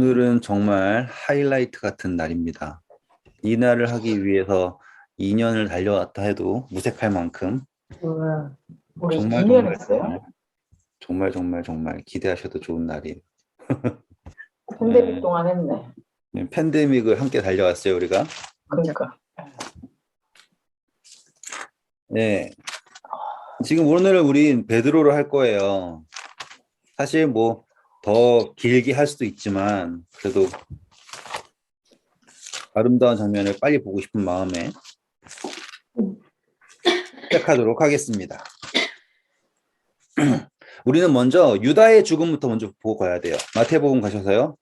오늘은 정말 하이라이트 같은 날입니다. 이 날을 하기 위해서 2년을 달려왔다 해도 무색할 만큼 우리 정말 2년 정말 했어요? 정말 기대하셔도 좋은 날이에요. 팬데믹 동안 했네. 팬데믹을 함께 달려왔어요, 우리가. 그러니까. 네. 지금 오늘 우린 베드로를 할 거예요. 사실 뭐 더 길게 할 수도 있지만 그래도 아름다운 장면을 빨리 보고 싶은 마음에 시작하도록 하겠습니다. 우리는 먼저 유다의 죽음부터 먼저 보고 가야 돼요. 마태복음 가셔서요.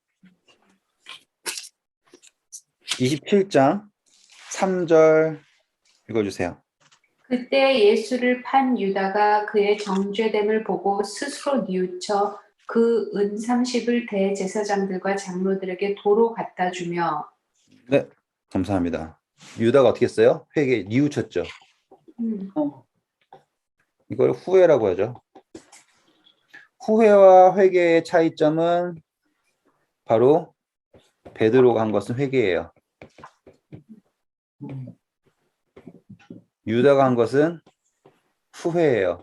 27장 3절 읽어주세요. 그때 예수를 판 유다가 그의 정죄됨을 보고 스스로 뉘우쳐 그 은 30을 대제사장들과 장로들에게 도로 갖다 주며. 네, 감사합니다. 유다가 어떻게 했어요? 회개 뉘우쳤죠. 이걸 후회라고 하죠. 후회와 회개의 차이점은 바로 베드로가 한 것은 회개예요. 유다가 한 것은 후회예요.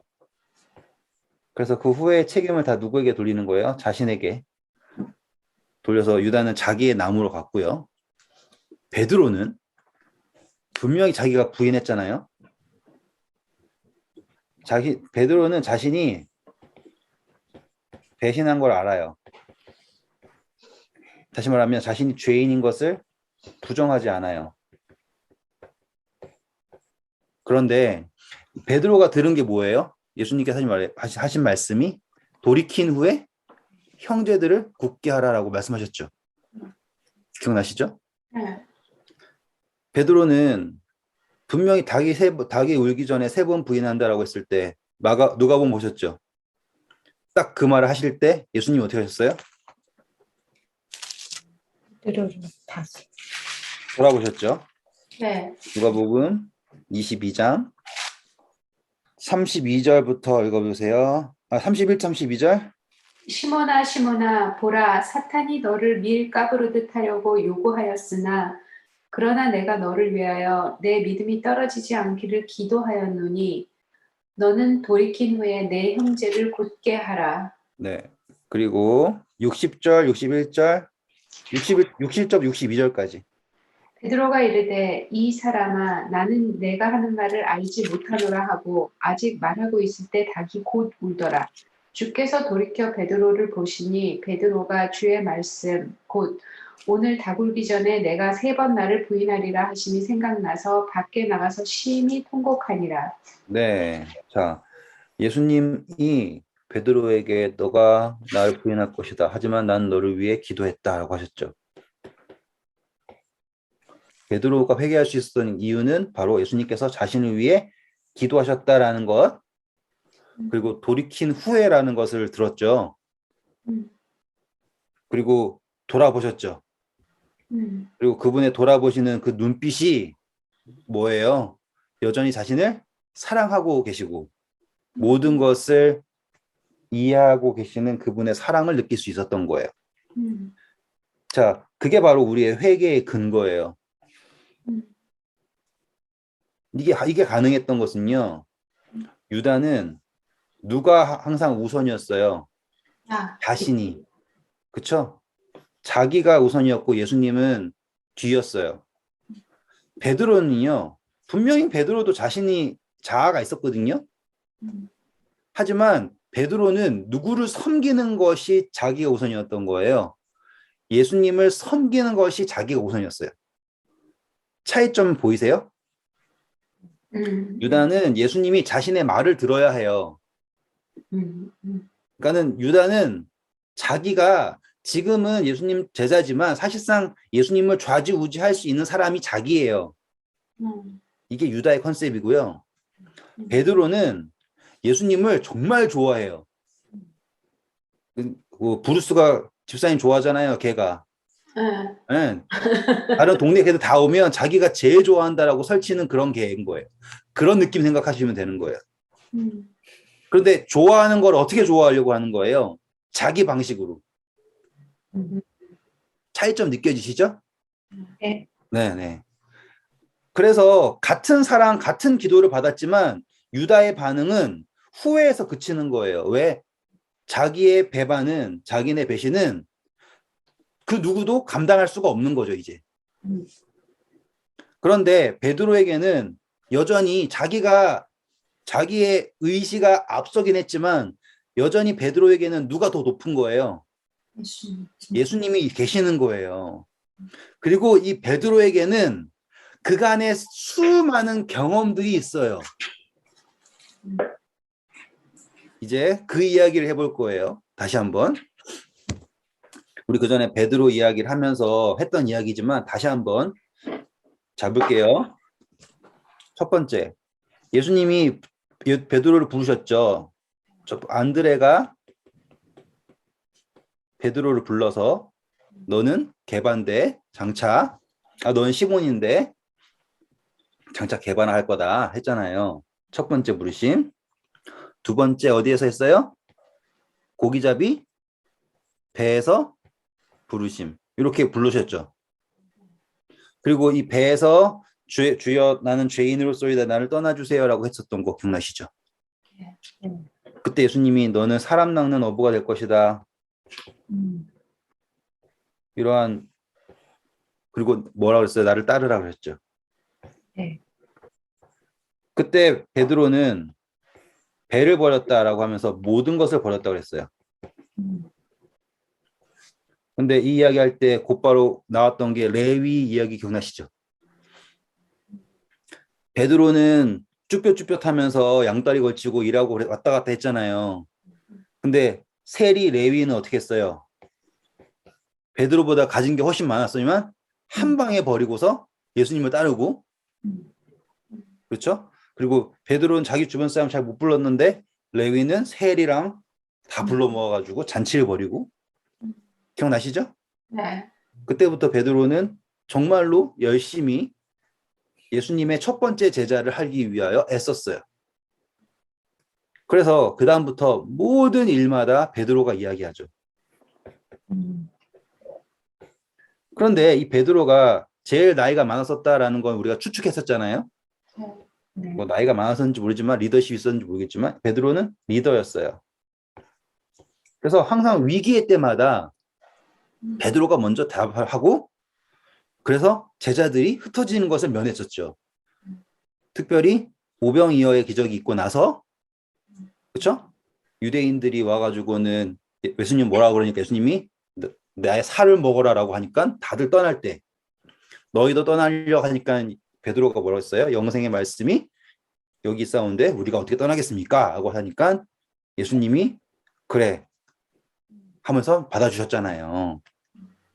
그래서 그 후회의 책임을 다 누구에게 돌리는 거예요? 자신에게 돌려서 유다는 자기의 나무로 갔고요. 베드로는 분명히 자기가 부인했잖아요. 베드로는 자신이 배신한 걸 알아요. 다시 말하면 자신이 죄인인 것을 부정하지 않아요. 그런데 베드로가 들은 게 뭐예요? 예수님께서 하신 말씀이 돌이킨 후에 형제들을 굳게 하라라고 말씀하셨죠. 기억나시죠? 네. 베드로는 분명히 닭이 울기 전에 3번 부인한다라고 했을 때 누가복음 보셨죠? 딱 그 말을 하실 때 예수님 어떻게 하셨어요? 다시 돌아보셨죠? 네. 누가복음 22장 32절부터 읽어보세요. 31, 32절. 시몬아 시몬아 보라 사탄이 너를 밀 까부르듯 하려고 요구하였으나 그러나 내가 너를 위하여 내 믿음이 떨어지지 않기를 기도하였노니 너는 돌이킨 후에 내 형제를 굳게 하라. 네. 그리고 60절, 61절, 60절, 62절까지. 베드로가 이르되 이 사람아 나는 내가 하는 말을 알지 못하노라 하고 아직 말하고 있을 때 닭이 곧 울더라. 주께서 돌이켜 베드로를 보시니 베드로가 주의 말씀 곧 오늘 닭 울기 전에 내가 3번 나를 부인하리라 하심이 생각나서 밖에 나가서 심히 통곡하니라. 네. 자, 예수님이 베드로에게 너가 나를 부인할 것이다. 하지만 난 너를 위해 기도했다라고 하셨죠. 베드로가 회개할 수 있었던 이유는 바로 예수님께서 자신을 위해 기도하셨다라는 것, 그리고 돌이킨 후에라는 것을 들었죠. 그리고 돌아보셨죠. 그리고 그분의 돌아보시는 그 눈빛이 뭐예요? 여전히 자신을 사랑하고 계시고 모든 것을 이해하고 계시는 그분의 사랑을 느낄 수 있었던 거예요. 자, 그게 바로 우리의 회개의 근거예요. 이게 가능했던 것은요. 유다는 누가 항상 우선이었어요? 자신이. 그쵸? 자기가 우선이었고 예수님은 뒤였어요. 베드로는요. 분명히 베드로도 자아가 있었거든요. 하지만 베드로는 누구를 섬기는 것이 자기가 우선이었던 거예요. 예수님을 섬기는 것이 자기가 우선이었어요. 차이점 보이세요? 유다는 예수님이 자신의 말을 들어야 해요. 그러니까는 유다는 자기가 지금은 예수님 제자지만 사실상 예수님을 좌지우지할 수 있는 사람이 자기예요. 이게 유다의 컨셉이고요. 베드로는 예수님을 정말 좋아해요. 브루스가 집사님 좋아하잖아요, 걔가. 네. 다른 동네 걔들 다 오면 자기가 제일 좋아한다라고 설치는 그런 개인 거예요. 그런 느낌 생각하시면 되는 거예요. 그런데 좋아하는 걸 어떻게 좋아하려고 하는 거예요? 자기 방식으로. 차이점 느껴지시죠? 네. 네네. 그래서 같은 사랑, 같은 기도를 받았지만 유다의 반응은 후회에서 그치는 거예요. 왜? 자기의 배반은, 자기네 배신은 그 누구도 감당할 수가 없는 거죠, 이제. 그런데 베드로에게는 여전히 자기의 의지가 앞서긴 했지만 여전히 베드로에게는 누가 더 높은 거예요? 예수님이 계시는 거예요. 그리고 이 베드로에게는 그간의 수많은 경험들이 있어요. 이제 그 이야기를 해볼 거예요. 다시 한번. 우리 그 전에 베드로 이야기를 하면서 했던 이야기지만 다시 한번 잡을게요. 첫 번째, 예수님이 베드로를 부르셨죠. 안드레가 베드로를 불러서 너는 개반대 장차, 너는 시몬인데 장차 개반할 거다 했잖아요. 첫 번째 부르심. 두 번째 어디에서 했어요? 고기잡이 배에서 부르심. 이렇게 부르셨죠. 그리고 이 배에서 주여 나는 죄인으로소이다 나를 떠나주세요라고 했었던 거 기억나시죠? 그때 예수님이 너는 사람 낚는 어부가 될 것이다. 이러한 그리고 뭐라 그랬어요? 나를 따르라 그랬죠. 네. 그때 베드로는 배를 버렸다라고 하면서 모든 것을 버렸다고 그랬어요. 근데 이 이야기 할 때 곧바로 나왔던 게 레위 이야기 기억나시죠? 베드로는 쭈뼛쭈뼛하면서 양다리 걸치고 일하고 왔다 갔다 했잖아요. 근데 세리 레위는 어떻게 했어요? 베드로보다 가진 게 훨씬 많았지만 한 방에 버리고서 예수님을 따르고, 그렇죠? 그리고 베드로는 자기 주변 사람 잘 못 불렀는데 레위는 세리랑 다 불러 모아가지고 잔치를 벌이고, 기억나시죠? 네. 그때부터 베드로는 정말로 열심히 예수님의 첫 번째 제자를 하기 위하여 애썼어요. 그래서 그 다음부터 모든 일마다 베드로가 이야기하죠. 그런데 이 베드로가 제일 나이가 많았었다라는 건 우리가 추측했었잖아요. 뭐 나이가 많았었는지 모르지만 리더십이 있었는지 모르겠지만 베드로는 리더였어요. 그래서 항상 위기의 때마다 베드로가 먼저 답하고 그래서 제자들이 흩어지는 것을 면했었죠. 특별히 오병이어의 기적이 있고 나서, 그렇죠? 유대인들이 와가지고는 예수님 뭐라고 그러니까 예수님이 나의 살을 먹어라라고 하니까 다들 떠날 때 너희도 떠나려고 하니까 베드로가 뭐라고 했어요? 영생의 말씀이 여기 있사온데 우리가 어떻게 떠나겠습니까? 하고 하니까 예수님이 그래 하면서 받아주셨잖아요.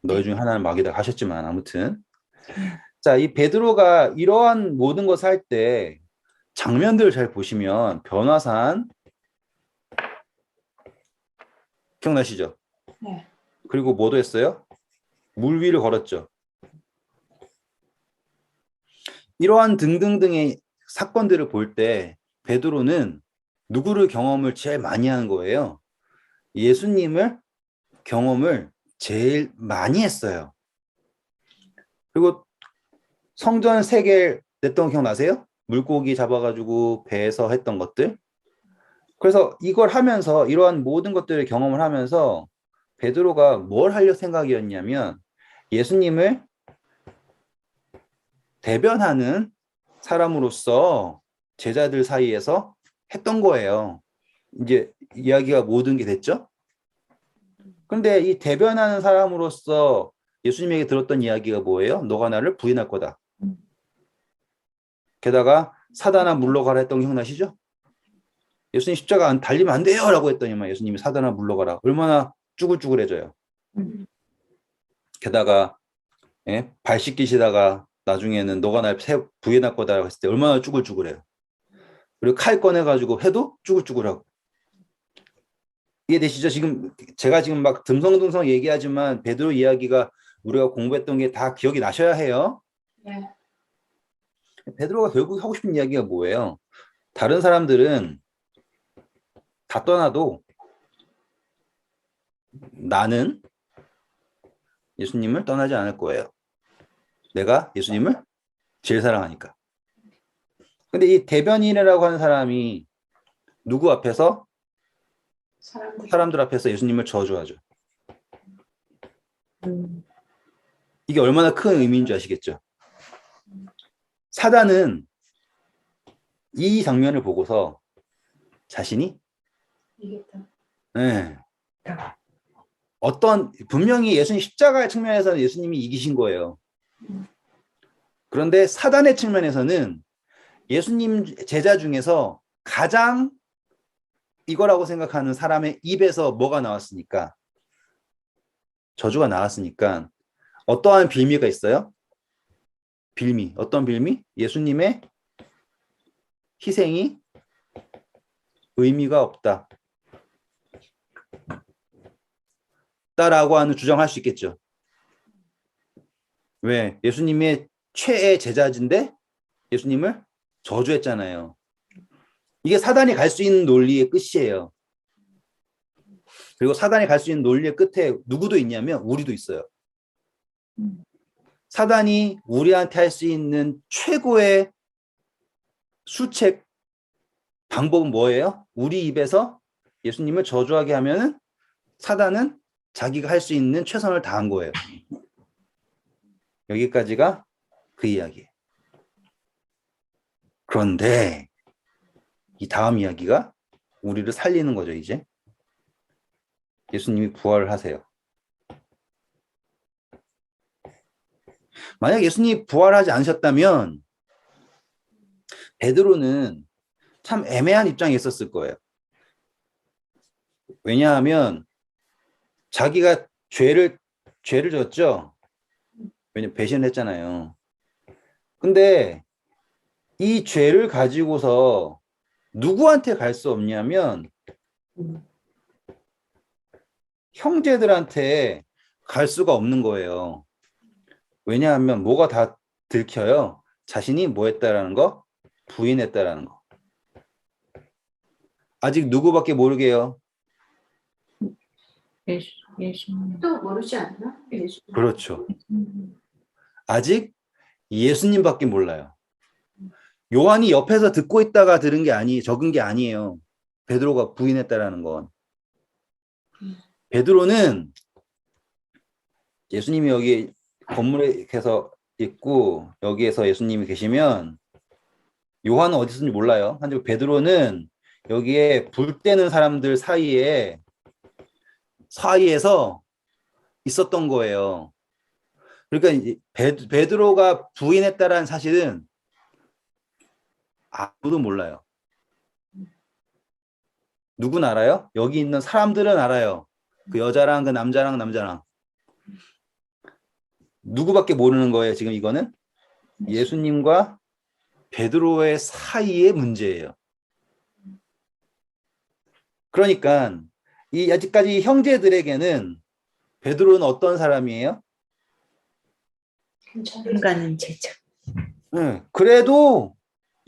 너희 중에 하나는 마귀다 하셨지만 아무튼 자, 이 베드로가 이러한 모든 것을 할 때 장면들을 잘 보시면 변화산 기억나시죠? 네. 그리고 뭐도 했어요? 물 위를 걸었죠. 이러한 등등등의 사건들을 볼 때 베드로는 누구를 경험을 제일 많이 하는 거예요? 예수님을 경험을 제일 많이 했어요. 그리고 성전 3개 냈던 거 기억나세요? 물고기 잡아가지고 배에서 했던 것들. 그래서 이걸 하면서 이러한 모든 것들을 경험을 하면서 베드로가 뭘 하려 생각이었냐면 예수님을 대변하는 사람으로서 제자들 사이에서 했던 거예요. 이제 이야기가 모든 게 됐죠? 근데 이 대변하는 사람으로서 예수님에게 들었던 이야기가 뭐예요? 너가 나를 부인할 거다. 게다가 사단아 물러가라 했던 거 기억나시죠? 예수님 십자가 안 달리면 안 돼요 라고 했더니만 예수님이 사단아 물러가라. 얼마나 쭈글쭈글해져요. 게다가 발 씻기시다가 나중에는 너가 날 부인할 거다 했을 때 얼마나 쭈글쭈글해요. 그리고 칼 꺼내가지고 해도 쭈글쭈글하고. 이해되시죠? 제가 지금 막 듬성듬성 얘기하지만 베드로 이야기가 우리가 공부했던 게 다 기억이 나셔야 해요. 네. 베드로가 결국 하고 싶은 이야기가 뭐예요? 다른 사람들은 다 떠나도 나는 예수님을 떠나지 않을 거예요. 내가 예수님을 제일 사랑하니까. 근데 이 대변인이라고 하는 사람이 누구 앞에서? 사람들 앞에서 예수님을 저주하죠. 이게 얼마나 큰 의미인 줄 아시겠죠? 사단은 이 장면을 보고서 자신이 이겼다. 네, 분명히 예수님 십자가의 측면에서는 예수님이 이기신 거예요. 그런데 사단의 측면에서는 예수님 제자 중에서 가장 이거라고 생각하는 사람의 입에서 뭐가 나왔으니까, 저주가 나왔으니까 어떠한 빌미가 있어요? 빌미. 어떤 빌미? 예수님의 희생이 의미가 없다. 라고 하는 주장할 수 있겠죠. 왜? 예수님의 최애 제자진데 예수님을 저주했잖아요. 이게 사단이 갈 수 있는 논리의 끝이에요. 그리고 사단이 갈 수 있는 논리의 끝에 누구도 있냐면 우리도 있어요. 사단이 우리한테 할 수 있는 최고의 수책 방법은 뭐예요? 우리 입에서 예수님을 저주하게 하면은 사단은 자기가 할 수 있는 최선을 다한 거예요. 여기까지가 그 이야기예요. 그런데 이 다음 이야기가 우리를 살리는 거죠, 이제. 예수님이 부활을 하세요. 만약 예수님이 부활하지 않으셨다면 베드로는 참 애매한 입장에 있었을 거예요. 왜냐하면 자기가 죄를 졌죠. 왜냐면 배신을 했잖아요. 근데 이 죄를 가지고서 누구한테 갈 수 없냐면 형제들한테 갈 수가 없는 거예요. 왜냐하면 뭐가 다 들켜요. 자신이 뭐 했다라는 거, 부인했다라는 거. 아직 누구밖에 모르게요. 예수님. 또 모르지 않나? 그렇죠. 아직 예수님밖에 몰라요. 요한이 옆에서 듣고 있다가 들은 게 적은 게 아니에요. 베드로가 부인했다라는 건. 베드로는 예수님이 여기 건물에서 있고 여기에서 예수님이 계시면 요한은 어디 있는지 몰라요. 한데 베드로는 여기에 불 때는 사람들 사이에서 있었던 거예요. 그러니까 베드로가 부인했다라는 사실은 아무도 몰라요. 누군 알아요? 여기 있는 사람들은 알아요. 그 여자랑 그 남자랑. 누구밖에 모르는 거예요, 지금 이거는? 예수님과 베드로의 사이의 문제예요. 그러니까 이 아직까지 형제들에게는 베드로는 어떤 사람이에요? 인간은 제자. 네, 그래도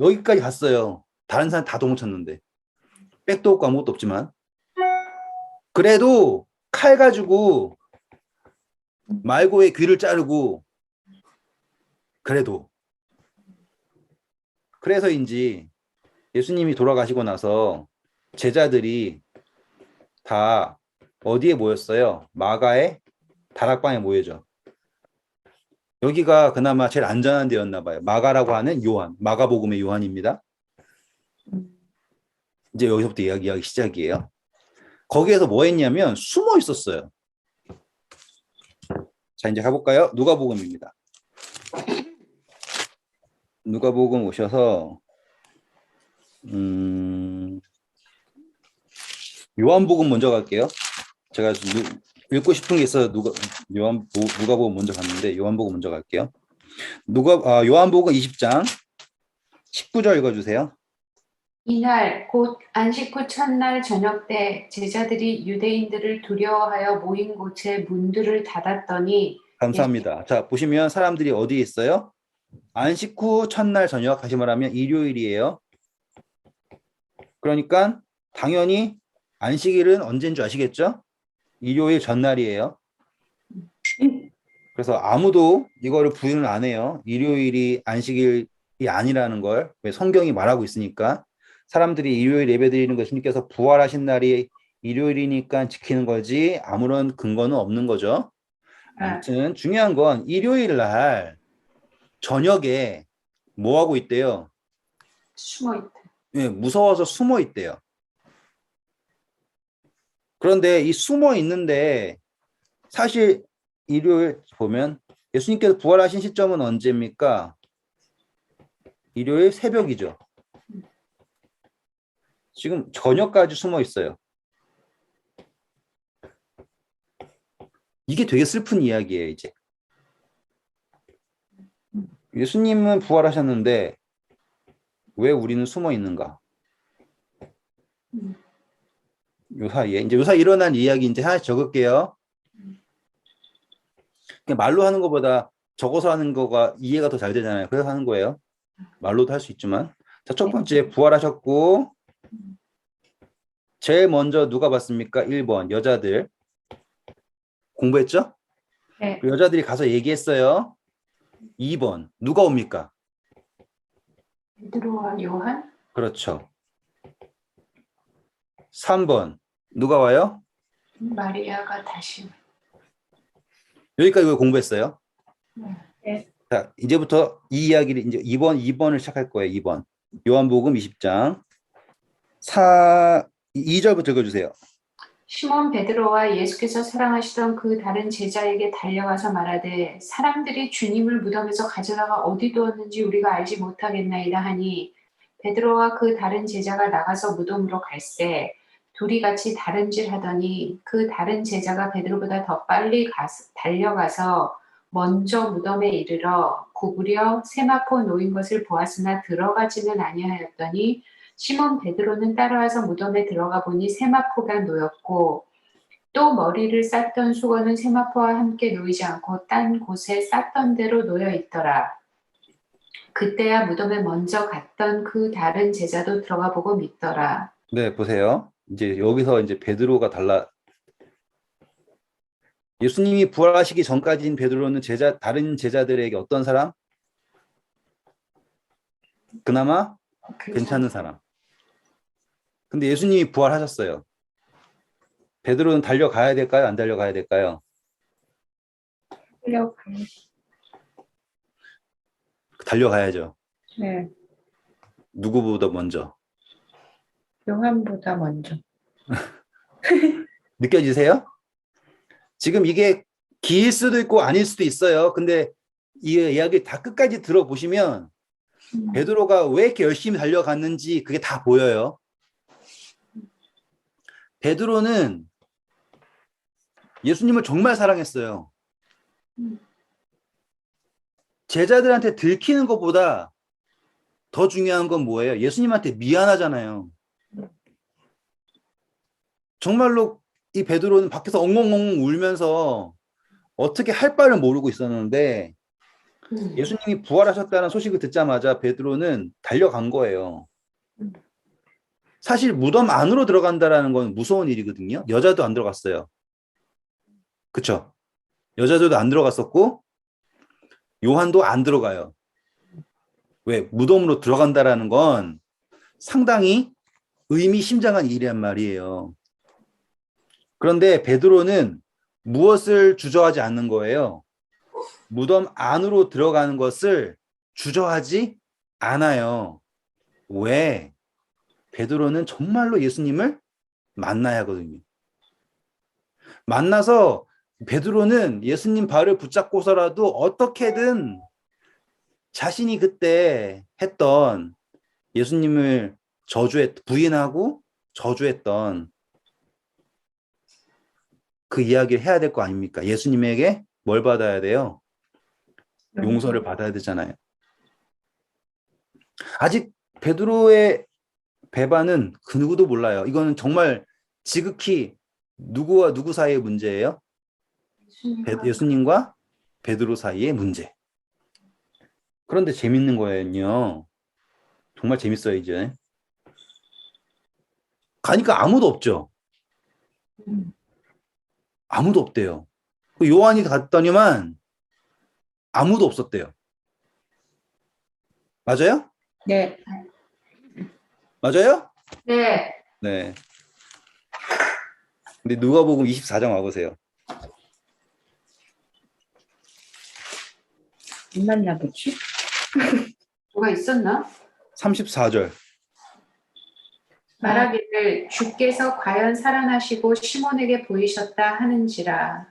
여기까지 갔어요. 다른 사람 다 도망쳤는데. 백도 없고 아무것도 없지만. 그래도 칼 가지고 말고의 귀를 자르고 그래도 그래서인지 예수님이 돌아가시고 나서 제자들이 다 어디에 모였어요? 마가의 다락방에 모여져. 여기가 그나마 제일 안전한 데였나 봐요. 마가라고 하는 요한, 마가복음의 요한입니다. 이제 여기서부터 이야기 시작이에요. 거기에서 뭐 했냐면 숨어 있었어요. 자, 이제 가볼까요? 누가복음입니다. 누가복음 오셔서 요한복음 먼저 갈게요. 제가 읽고 싶은 게 있어서 누가복음 먼저 갔는데 요한복음 먼저 갈게요. 요한복음 20장 19절 읽어주세요. 이날 곧 안식 후 첫날 저녁 때 제자들이 유대인들을 두려워하여 모인 곳에 문들을 닫았더니 감사합니다. 자, 보시면 사람들이 어디에 있어요? 안식 후 첫날 저녁, 다시 말하면 일요일이에요. 그러니까 당연히 안식일은 언제인 줄 아시겠죠? 일요일 전날이에요. 그래서 아무도 이거를 부인을 안 해요. 일요일이 안식일이 아니라는 걸. 왜 성경이 말하고 있으니까. 사람들이 일요일 예배 드리는 거 예수님께서 부활하신 날이 일요일이니까 지키는 거지 아무런 근거는 없는 거죠. 아무튼 중요한 건 일요일 날 저녁에 뭐 하고 있대요? 숨어 있대. 예, 무서워서 숨어 있대요. 그런데 이 숨어 있는데 사실 일요일 보면 예수님께서 부활하신 시점은 언제입니까? 일요일 새벽이죠. 지금 저녁까지 숨어 있어요. 이게 되게 슬픈 이야기예요, 이제. 예수님은 부활하셨는데 왜 우리는 숨어 있는가? 요 사이에 이제 요 사이 일어난 이야기 이제 하나씩 적을게요. 그냥 말로 하는 것보다 적어서 하는 거가 이해가 더 잘 되잖아요. 그래서 하는 거예요. 말로도 할 수 있지만. 자, 첫 번째 부활하셨고 제일 먼저 누가 봤습니까? 1번 여자들. 공부했죠? 네. 여자들이 가서 얘기했어요. 2번 누가 옵니까? 베드로와 요한? 그렇죠. 3번 누가 와요? 마리아가 다시. 여기까지 공부했어요. 네. 자, 이제부터 이 이야기를 이제 2번을 시작할 거예요. 2번. 요한복음 20장 2절부터 읽어주세요. 시몬 베드로와 예수께서 사랑하시던 그 다른 제자에게 달려가서 말하되 사람들이 주님을 무덤에서 가져다가 어디 두었는지 우리가 알지 못하겠나이다 하니 베드로와 그 다른 제자가 나가서 무덤으로 갈새 둘이 같이 다른질하더니 그 다른 제자가 베드로보다 더 빨리 달려가서 먼저 무덤에 이르러 구부려 세마포 놓인 것을 보았으나 들어가지는 아니하였더니 시몬 베드로는 따라와서 무덤에 들어가 보니 세마포가 놓였고 또 머리를 쌌던 수건은 세마포와 함께 놓이지 않고 딴 곳에 쌌던 대로 놓여 있더라. 그때야 무덤에 먼저 갔던 그 다른 제자도 들어가 보고 믿더라. 네, 보세요. 이제 여기서 이제 베드로가 예수님이 부활하시기 전까지인 베드로는 다른 제자들에게 어떤 사람? 그나마 괜찮은 사람. 근데 예수님이 부활하셨어요. 베드로는 달려가야 될까요? 안 달려가야 될까요? 달려가야죠. 네. 누구보다 먼저. 요한보다 먼저. 느껴지세요? 지금 이게 길 수도 있고 아닐 수도 있어요. 근데 이 이야기 다 끝까지 들어보시면 베드로가 왜 이렇게 열심히 달려갔는지 그게 다 보여요. 베드로는 예수님을 정말 사랑했어요. 제자들한테 들키는 것보다 더 중요한 건 뭐예요? 예수님한테 미안하잖아요. 정말로 이 베드로는 밖에서 엉엉엉 울면서 어떻게 할 바를 모르고 있었는데 예수님이 부활하셨다는 소식을 듣자마자 베드로는 달려간 거예요. 사실 무덤 안으로 들어간다는 건 무서운 일이거든요. 여자도 안 들어갔어요. 그쵸? 여자들도 안 들어갔었고 요한도 안 들어가요. 왜? 무덤으로 들어간다라는 건 상당히 의미심장한 일이란 말이에요. 그런데 베드로는 무엇을 주저하지 않는 거예요? 무덤 안으로 들어가는 것을 주저하지 않아요. 왜? 베드로는 정말로 예수님을 만나야 하거든요. 만나서 베드로는 예수님 발을 붙잡고서라도 어떻게든 자신이 그때 했던 예수님을 부인하고 저주했던 그 이야기를 해야 될 거 아닙니까? 예수님에게 뭘 받아야 돼요? 용서를 받아야 되잖아요. 아직 베드로의 배반은 그 누구도 몰라요. 이거는 정말 지극히 누구와 누구 사이의 문제예요? 예수님과 베드로 사이의 문제. 그런데 재밌는 거예요. 정말 재밌어요, 이제. 가니까 아무도 없죠. 아무도 없대요. 요한이 갔더니만 아무도 없었대요. 맞아요? 네. 맞아요? 네. 네. 근데 누가복음 24장 와보세요. 안 맞나 보지? 뭐가 있었나? 34절. 말하기를 주께서 과연 살아나시고 시몬에게 보이셨다 하는지라.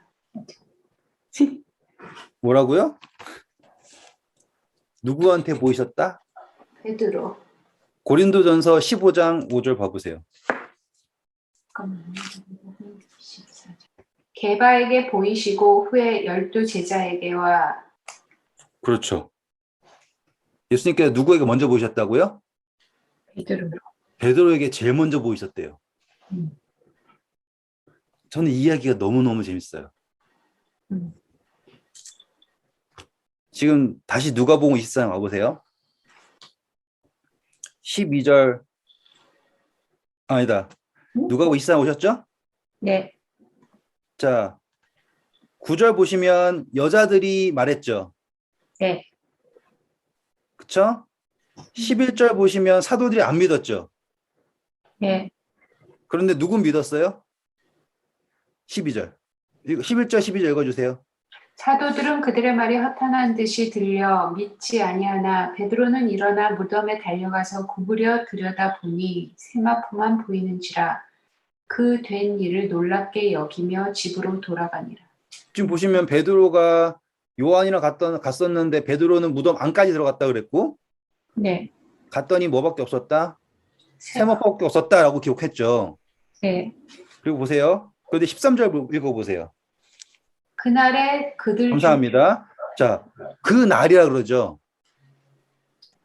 뭐라고요? 누구한테 보이셨다? 베드로. 고린도전서 15장 5절 봐보세요. 게바에게 보이시고 후에 12 제자에게와. 그렇죠. 예수님께서 누구에게 먼저 보이셨다고요? 베드로. 베드로에게 제일 먼저 보이셨대요. 음. 저는 이 이야기가 너무너무 재밌어요. 지금 다시 누가복음 24장 와보세요. 12절 아니다. 누가복음 24장 오셨죠? 네. 자, 9절 보시면 여자들이 말했죠. 네. 그쵸? 11절 보시면 사도들이 안 믿었죠. 네. 그런데 누군 믿었어요? 12절. 11절, 12절 읽어주세요. 사도들은 그들의 말이 허탄한 듯이 들려 믿지 아니하나 베드로는 일어나 무덤에 달려가서 구부려 들여다보니 세마포만 보이는지라. 그 된 일을 놀랍게 여기며 집으로 돌아가니라. 지금 보시면 베드로가 요한이랑 갔었는데 베드로는 무덤 안까지 들어갔다 그랬고 네. 갔더니 뭐밖에 없었다? 세마포밖에 없었다라고 기록했죠. 네. 그리고 보세요. 그런데 13절 읽어보세요. 그날에 그들 감사합니다. 자, 그 날이라 그러죠.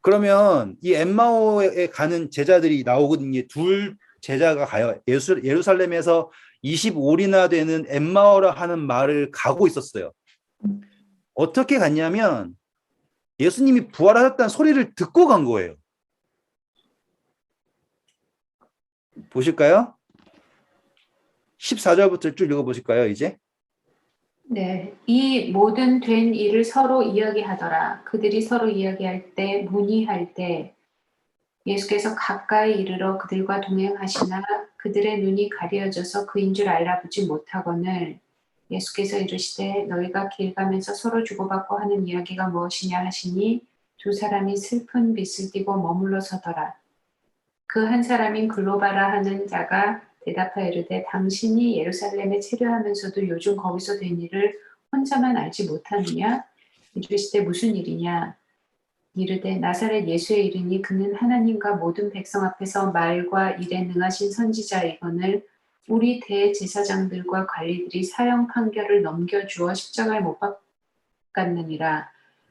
그러면 이 엠마오에 가는 제자들이 나오거든요. 둘 제자가 가요. 예루살렘에서 25리나 되는 엠마오라 하는 말을 가고 있었어요. 어떻게 갔냐면 예수님이 부활하셨다는 소리를 듣고 간 거예요. 보실까요? 14절부터 쭉 읽어보실까요, 이제? 네, 이 모든 된 일을 서로 이야기하더라. 그들이 서로 이야기할 때, 문의할 때 예수께서 가까이 이르러 그들과 동행하시나 그들의 눈이 가려져서 그인 줄 알아보지 못하거늘 예수께서 이르시되 너희가 길 가면서 서로 주고받고 하는 이야기가 무엇이냐 하시니 두 사람이 슬픈 빛을 띠고 머물러 서더라. 그 한 사람인 글로바라 하는 자가 대답하여 이르되 당신이 예루살렘에 체류하면서도 요즘 거기서 된 일을 혼자만 알지 못하느냐? 이르시되 무슨 일이냐? 이르되 나사렛 예수의 이르니 그는 하나님과 모든 백성 앞에서 말과 일에 능하신 선지자이거늘 우리 대제사장들과 관리들이 사형 판결을 넘겨주어 십자가에 못 박았느니라.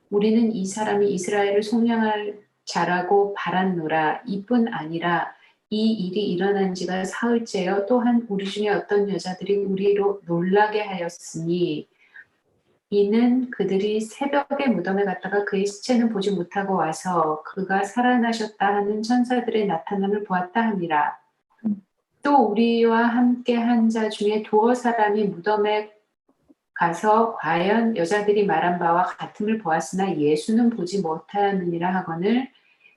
우리는 이 사람이 이스라엘을 속량할 자라고 바랐노라. 이뿐 아니라 이 일이 일어난 지가 사흘째여 또한 우리 중에 어떤 여자들이 우리로 놀라게 하였으니 이는 그들이 새벽에 무덤에 갔다가 그의 시체는 보지 못하고 와서 그가 살아나셨다 하는 천사들의 나타남을 보았다 함이라. 또 우리와 함께 한 자 중에 두어 사람이 무덤에 가서 과연 여자들이 말한 바와 같음을 보았으나 예수는 보지 못하였느니라 하거늘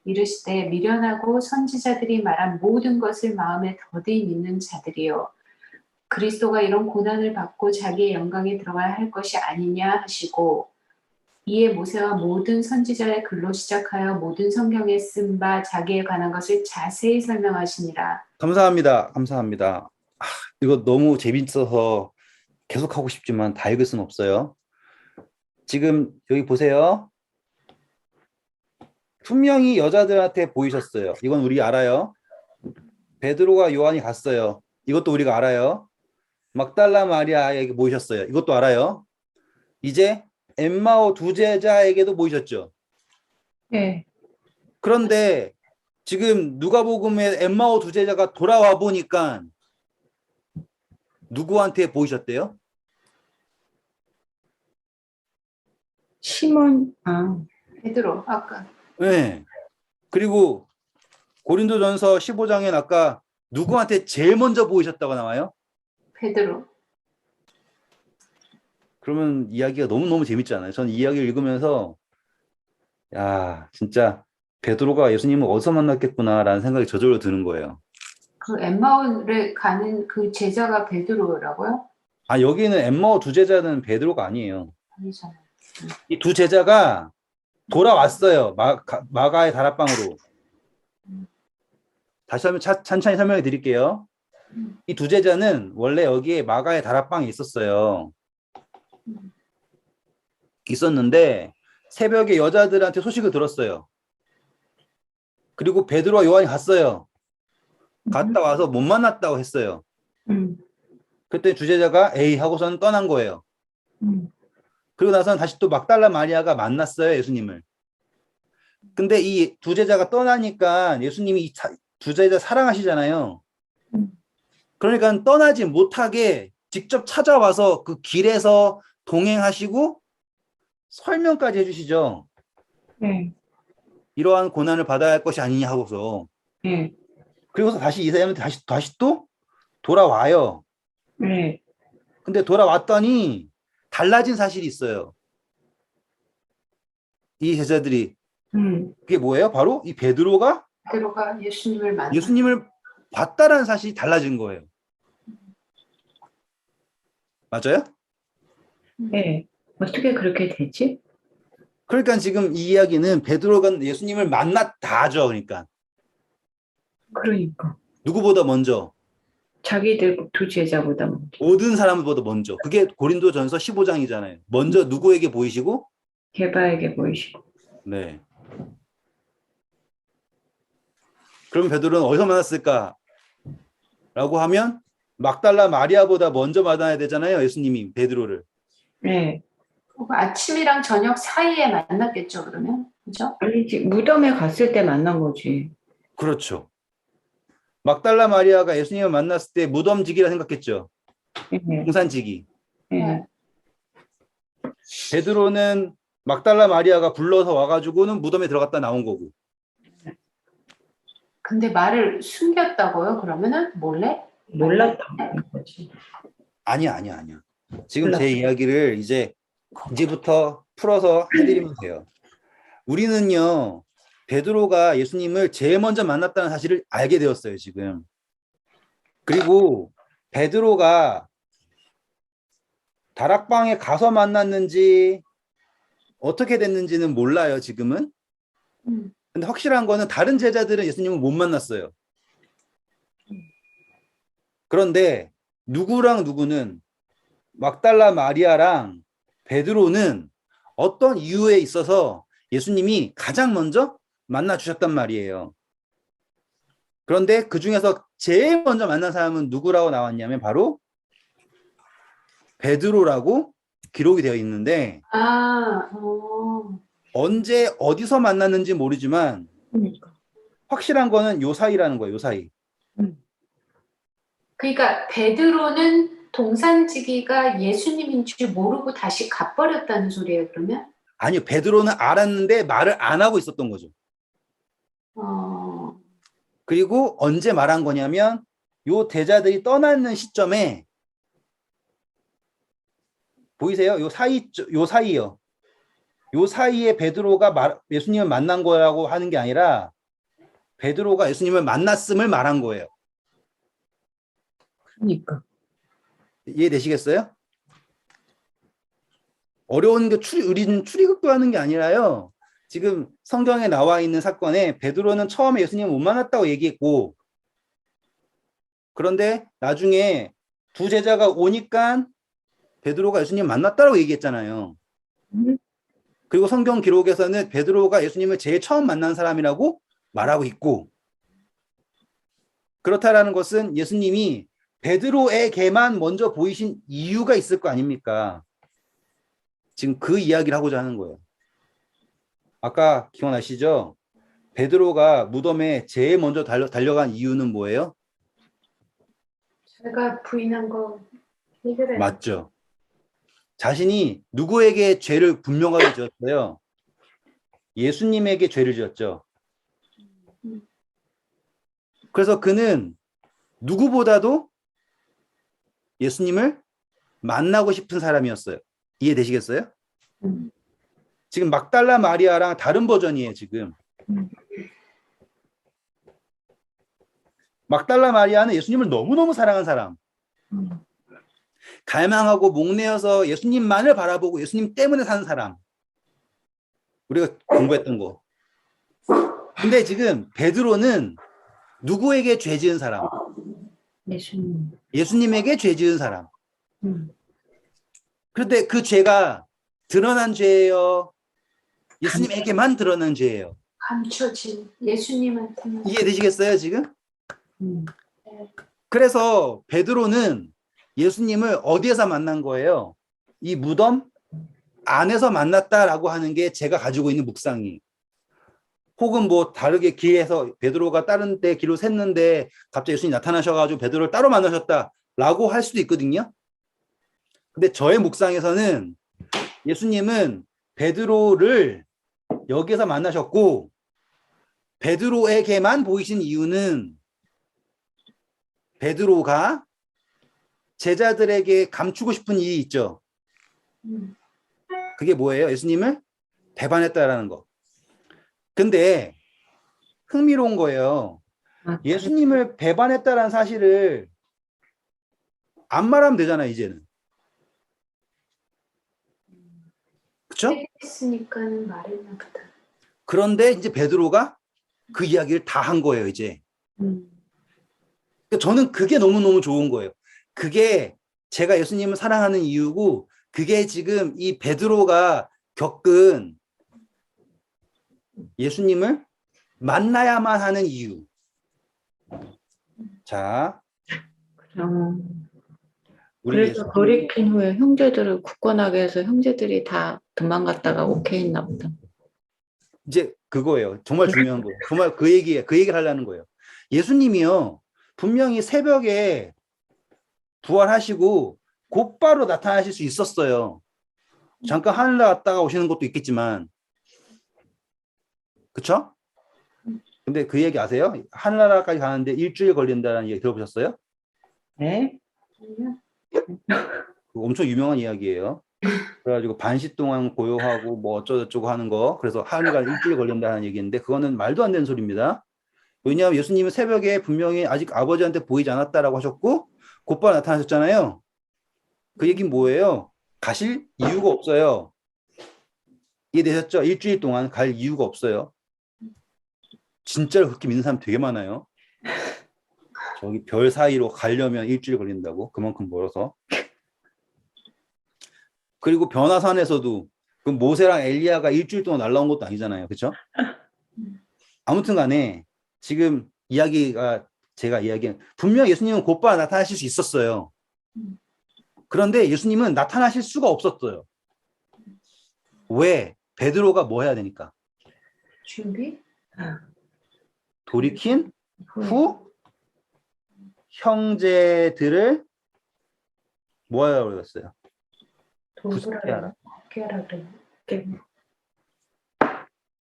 이르시되 미련하고 선지자들이 말한 모든 것을 마음에 더디 믿는 자들이요 그리스도가 이런 고난을 받고 자기의 영광에 들어가야 할 것이 아니냐 하시고 이에 모세와 모든 선지자의 글로 시작하여 모든 성경에 쓴 바 자기에 관한 것을 자세히 설명하시니라. 감사합니다. 감사합니다. 이거 너무 재밌어서 계속하고 싶지만 다 읽을 수는 없어요. 지금 여기 보세요. 분명히 여자들한테 보이셨어요. 이건 우리 알아요. 베드로가 요한이 갔어요. 이것도 우리가 알아요. 막달라 마리아에게 보이셨어요. 이것도 알아요. 이제 엠마오 두 제자에게도 보이셨죠. 네. 그런데 지금 누가복음에 엠마오 두 제자가 돌아와 보니까 누구한테 보이셨대요? 시몬, 베드로 아까 네. 그리고 고린도전서 15장엔 아까 누구한테 제일 먼저 보이셨다고 나와요? 베드로 그러면 이야기가 너무너무 재밌잖아요. 저는 이 이야기를 읽으면서 야, 진짜 베드로가 예수님을 어디서 만났겠구나라는 생각이 저절로 드는 거예요. 그 엠마오를 가는 그 제자가 베드로라고요? 아, 여기는 엠마오 두 제자는 베드로가 아니에요. 아니잖아요. 이 두 제자가 돌아왔어요. 마가의 다락방으로. 다시 한번 천천히 설명해 드릴게요. 이 두 제자는 원래 여기에 마가의 다락방에 있었어요. 있었는데 새벽에 여자들한테 소식을 들었어요. 그리고 베드로와 요한이 갔어요. 갔다 와서 못 만났다고 했어요. 그때 주제자가 에이 하고서는 떠난 거예요. 그리고 나서는 다시 또 막달라 마리아가 만났어요, 예수님을. 근데 이 두 제자가 떠나니까 예수님이 두 제자 사랑하시잖아요. 그러니까 떠나지 못하게 직접 찾아와서 그 길에서 동행하시고 설명까지 해주시죠. 이러한 고난을 받아야 할 것이 아니냐 하고서. 그리고서 다시 이 사람한테 다시 또 돌아와요. 근데 돌아왔더니 달라진 사실이 있어요. 이 제자들이. 그게 뭐예요? 바로 이 베드로가 예수님을 봤다라는 사실이 달라진 거예요. 맞아요? 네. 어떻게 그렇게 되지? 그러니까 지금 이 이야기는 베드로가 예수님을 만났다죠. 그러니까. 누구보다 먼저. 자기들 두 제자보다 먼저. 모든 사람보다 먼저. 그게 고린도전서 15장이잖아요. 먼저 누구에게 보이시고? 게바에게 보이시고. 네. 그럼 베드로는 어디서 만났을까? 라고 하면 막달라 마리아보다 먼저 만나야 되잖아요. 예수님이 베드로를. 네. 아침이랑 저녁 사이에 만났겠죠, 그러면? 그죠? 아니지. 무덤에 갔을 때 만난 거지. 그렇죠. 막달라 마리아가 예수님을 만났을 때 무덤지기라 생각했죠. 동산지기. 베드로는 막달라 마리아가 불러서 와가지고는 무덤에 들어갔다 나온 거고. 근데 말을 숨겼다고요? 그러면은 몰래? 몰랐다는 거지. 아니야. 지금 제 이야기를 이제부터 풀어서 해드리면 돼요. 우리는요, 베드로가 예수님을 제일 먼저 만났다는 사실을 알게 되었어요, 지금. 그리고 베드로가 다락방에 가서 만났는지 어떻게 됐는지는 몰라요, 지금은. 근데 확실한 거는 다른 제자들은 예수님을 못 만났어요. 그런데 누구랑 누구는 막달라 마리아랑 베드로는 어떤 이유에 있어서 예수님이 가장 먼저 만나 주셨단 말이에요. 그런데 그 중에서 제일 먼저 만난 사람은 누구라고 나왔냐면 바로 베드로라고 기록이 되어 있는데 언제 어디서 만났는지 모르지만 확실한 거는 요 사이라는 거예요. 요 사이. 그러니까 베드로는 동산지기가 예수님인 줄 모르고 다시 가버렸다는 소리예요, 그러면? 아니요. 베드로는 알았는데 말을 안 하고 있었던 거죠. 그리고 언제 말한 거냐면 요 대자들이 떠나는 시점에 보이세요? 요 사이요. 요 사이에 베드로가 예수님을 만난 거라고 하는 게 아니라 베드로가 예수님을 만났음을 말한 거예요. 그러니까. 이해되시겠어요? 어려운 게 우리는 출애굽도 하는 게 아니라요. 지금 성경에 나와 있는 사건에 베드로는 처음에 예수님을 못 만났다고 얘기했고 그런데 나중에 두 제자가 오니까 베드로가 예수님 만났다고 얘기했잖아요. 그리고 성경 기록에서는 베드로가 예수님을 제일 처음 만난 사람이라고 말하고 있고 그렇다라는 것은 예수님이 베드로에게만 먼저 보이신 이유가 있을 거 아닙니까? 지금 그 이야기를 하고자 하는 거예요. 아까 기억나시죠? 베드로가 무덤에 제일 먼저 달려간 이유는 뭐예요? 제가 부인한 거 해결해. 맞죠. 자신이 누구에게 죄를 분명하게 지었어요? 예수님에게 죄를 지었죠. 그래서 그는 누구보다도 예수님을 만나고 싶은 사람이었어요. 이해되시겠어요? 음. 지금 막달라 마리아랑 다른 버전이에요, 지금. 막달라 마리아는 예수님을 너무너무 사랑한 사람. 갈망하고 목매어서 예수님만을 바라보고 예수님 때문에 사는 사람. 우리가 공부했던 거. 근데 지금 베드로는 누구에게 죄 지은 사람? 예수님. 예수님에게 죄 지은 사람. 음. 그런데 그 죄가 드러난 죄예요? 예수님에게만 드러난 죄예요? 감춰진 예수님한테만. 이해되시겠어요, 지금? 그래서 베드로는 예수님을 어디에서 만난 거예요? 이 무덤 안에서 만났다라고 하는 게 제가 가지고 있는 묵상이에요. 혹은 뭐 다르게 길에서 베드로가 다른 데 길로 샜는데 갑자기 예수님이 나타나셔가지고 베드로를 따로 만나셨다라고 할 수도 있거든요. 근데 저의 묵상에서는 예수님은 베드로를 여기서 만나셨고 베드로에게만 보이신 이유는 베드로가 제자들에게 감추고 싶은 일이 있죠. 그게 뭐예요? 예수님을 배반했다라는 거. 근데 흥미로운 거예요. 예수님을 배반했다라는 사실을 안 말하면 되잖아요, 이제는. 그렇죠? 했으니까는 말했나 보다. 그런데 이제 베드로가 그 이야기를 다 한 거예요, 이제. 저는 그게 너무너무 좋은 거예요. 그게 제가 예수님을 사랑하는 이유고 그게 지금 이 베드로가 겪은 예수님을 만나야만 하는 이유. 자, 그래서 돌이킨 후에 형제들을 굳건하게 해서 형제들이 다 도망갔다가 오케이 했나 보다. 이제 그거예요. 정말 중요한 거예요. 정말 그 얘기를 하려는 거예요. 예수님이요. 분명히 새벽에 부활하시고 곧바로 나타나실 수 있었어요. 잠깐 하늘 나갔다가 오시는 것도 있겠지만. 그쵸? 근데 그 얘기 아세요? 하늘나라까지 가는데 일주일 걸린다는 얘기 들어보셨어요? 네. 엄청 유명한 이야기예요. 그래가지고 반시 동안 고요하고 뭐 어쩌고저쩌고 하는 거. 그래서 하늘 가는 일주일 걸린다는 얘기인데 그거는 말도 안 되는 소리입니다. 왜냐하면 예수님은 새벽에 분명히 아직 아버지한테 보이지 않았다라고 하셨고 곧바로 나타나셨잖아요. 그 얘기는 뭐예요? 가실 이유가 없어요. 이해되셨죠? 일주일 동안 갈 이유가 없어요. 진짜로 그렇게 믿는 사람 되게 많아요. 저기 별 사이로 가려면 일주일 걸린다고. 그만큼 멀어서. 그리고 변화산에서도 그 모세랑 엘리야가 일주일 동안 날라온 것도 아니잖아요. 그렇죠? 아무튼 간에 지금 제가 이야기한 분명 예수님은 곧바로 나타나실 수 있었어요. 그런데 예수님은 나타나실 수가 없었어요. 왜? 베드로가 뭐 해야 되니까? 준비? 돌이킨 후 형제들을 뭐 하라고 그랬어요? 구속해라.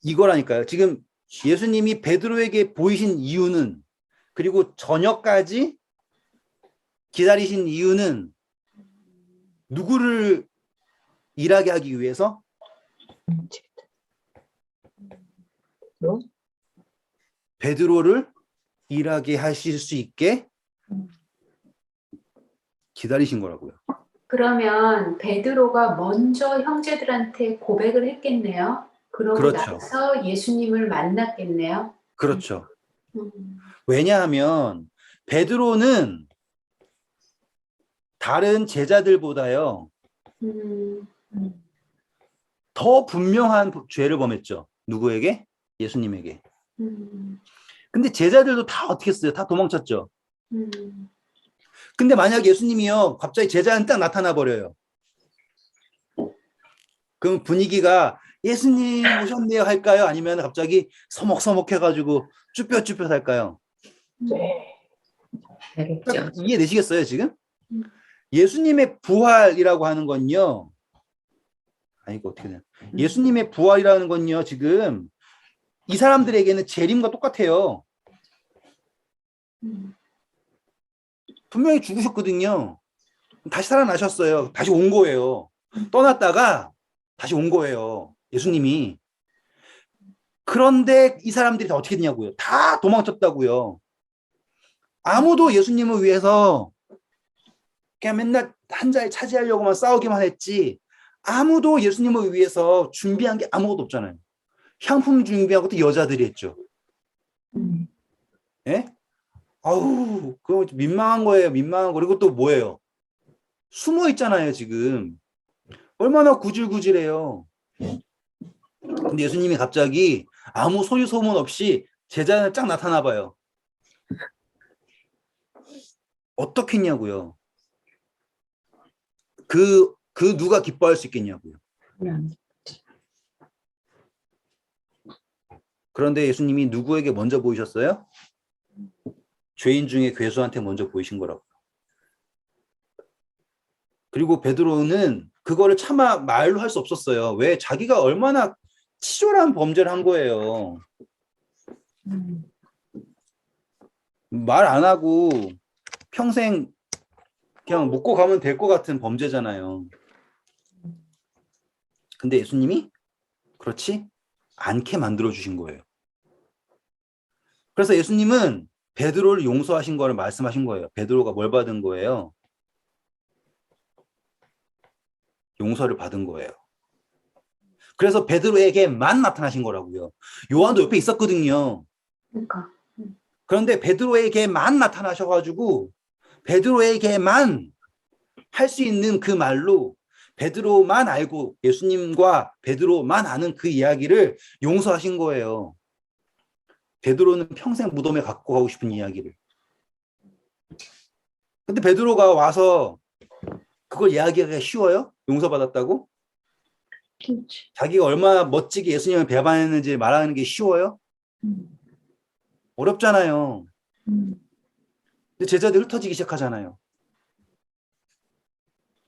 이거라니까요. 지금 예수님이 베드로에게 보이신 이유는 그리고 저녁까지 기다리신 이유는 누구를 일하게 하기 위해서? 베드로를 일하게 하실 수 있게 기다리신 거라고요. 그러면 베드로가 먼저 형제들한테 고백을 했겠네요. 그러고 그렇죠. 나서 예수님을 만났겠네요. 그렇죠. 왜냐하면 베드로는 다른 제자들보다요 더 분명한 죄를 범했죠. 누구에게? 예수님에게. 근데 제자들도 다 어떻게 했어요? 다 도망쳤죠. 근데 만약 예수님이요 갑자기 제자한테 딱 나타나 버려요. 그럼 분위기가 예수님 오셨네요 할까요? 아니면 갑자기 서먹서먹 해가지고 쭈뼛쭈뼛 할까요? 네. 이해되시겠어요 지금? 예수님의 부활이라고 하는 건요. 이거 어떻게 되나? 예수님의 부활이라는 건요 지금 이 사람들에게는 재림과 똑같아요. 분명히 죽으셨거든요. 다시 살아나셨어요. 다시 온 거예요. 떠났다가 다시 온 거예요. 예수님이. 그런데 이 사람들이 다 어떻게 됐냐고요. 다 도망쳤다고요. 아무도 예수님을 위해서 그냥 맨날 한 자리 차지하려고만 싸우기만 했지 아무도 예수님을 위해서 준비한 게 아무것도 없잖아요. 향품 준비한 것도 여자들이 했죠. 예? 아우, 그거 민망한 거예요. 민망한 거. 그리고 또 뭐예요? 숨어 있잖아요, 지금. 얼마나 구질구질해요. 근데 예수님이 갑자기 아무 소유 소문 없이 제자는 쫙 나타나 봐요. 어떻게 했냐고요. 그 누가 기뻐할 수 있겠냐고요. 그런데 예수님이 누구에게 먼저 보이셨어요? 죄인 중에 괴수한테 먼저 보이신 거라고. 그리고 베드로는 그거를 차마 말로 할 수 없었어요. 왜? 자기가 얼마나 치졸한 범죄를 한 거예요. 말 안 하고 평생 그냥 묵고 가면 될 것 같은 범죄잖아요. 근데 예수님이 그렇지 않게 만들어 주신 거예요. 그래서 예수님은 베드로를 용서하신 거를 말씀하신 거예요. 베드로가 뭘 받은 거예요? 용서를 받은 거예요. 그래서 베드로에게만 나타나신 거라고요. 요한도 옆에 있었거든요. 그러니까. 그런데 베드로에게만 나타나셔가지고 베드로에게만 할 수 있는 그 말로 베드로만 알고 예수님과 베드로만 아는 그 이야기를 용서하신 거예요. 베드로는 평생 무덤에 갖고 가고 싶은 이야기를. 근데 베드로가 와서 그걸 이야기하기가 쉬워요? 용서받았다고? 그렇지. 자기가 얼마나 멋지게 예수님을 배반했는지 말하는 게 쉬워요? 어렵잖아요. 근데 제자들이 흩어지기 시작하잖아요.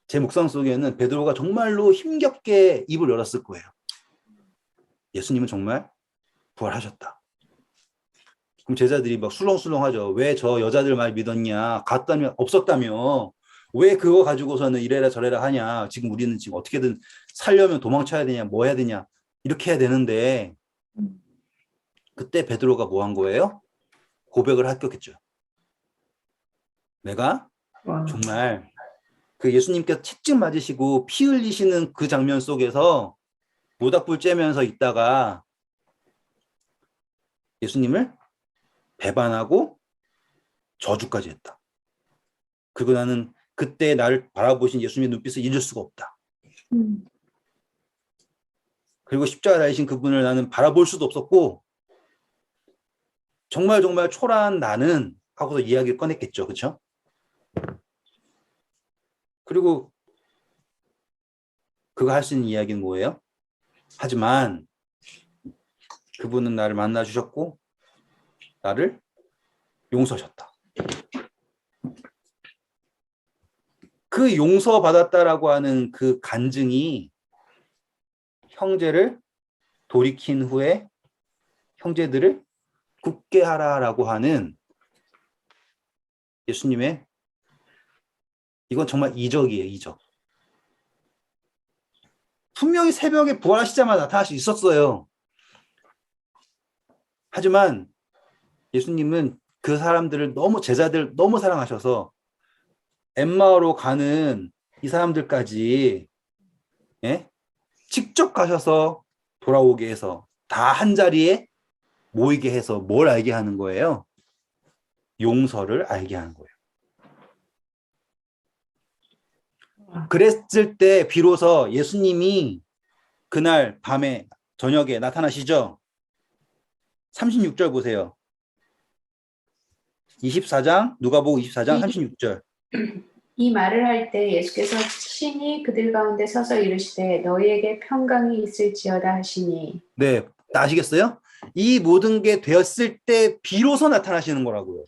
제 묵상 속에는 베드로가 정말로 힘겹게 입을 열었을 거예요. 예수님은 정말 부활하셨다. 그럼 제자들이 막 술렁술렁하죠. 왜 저 여자들 말 믿었냐? 갔다면 없었다며. 왜 그거 가지고서는 이래라 저래라 하냐? 지금 우리는 지금 어떻게든 살려면 도망쳐야 되냐? 뭐 해야 되냐? 이렇게 해야 되는데 그때 베드로가 뭐 한 거예요? 고백을 합격했죠. 내가 정말 그 예수님께서 채찍 맞으시고 피 흘리시는 그 장면 속에서 모닥불 쬐면서 있다가 예수님을 배반하고 저주까지 했다. 그리고 나는 그때 나를 바라보신 예수님의 눈빛을 잊을 수가 없다. 그리고 십자가 달리신 그분을 나는 바라볼 수도 없었고 정말 정말 초라한 나는 하고서 이야기를 꺼냈겠죠. 그렇죠? 그리고 그가 할 수 있는 이야기는 뭐예요? 하지만 그분은 나를 만나주셨고 나를 용서하셨다. 그 용서받았다라고 하는 그 간증이 형제를 돌이킨 후에 형제들을 굳게 하라라고 하는 예수님의 이건 정말 이적이에요. 이적. 분명히 새벽에 부활하시자마자 나타날 수 있었어요. 하지만 예수님은 그 사람들을 너무 제자들 너무 사랑하셔서 엠마오로 가는 이 사람들까지 예? 직접 가셔서 돌아오게 해서 다 한 자리에 모이게 해서 뭘 알게 하는 거예요? 용서를 알게 하는 거예요. 그랬을 때 비로소 예수님이 그날 밤에 저녁에 나타나시죠. 36절 보세요. 24장 누가복음 24장 36절. 이 말을 할 때 예수께서 친히 그들 가운데 서서 이르시되 너희에게 평강이 있을지어다 하시니. 네, 아시겠어요? 이 모든 게 되었을 때 비로소 나타나시는 거라고요.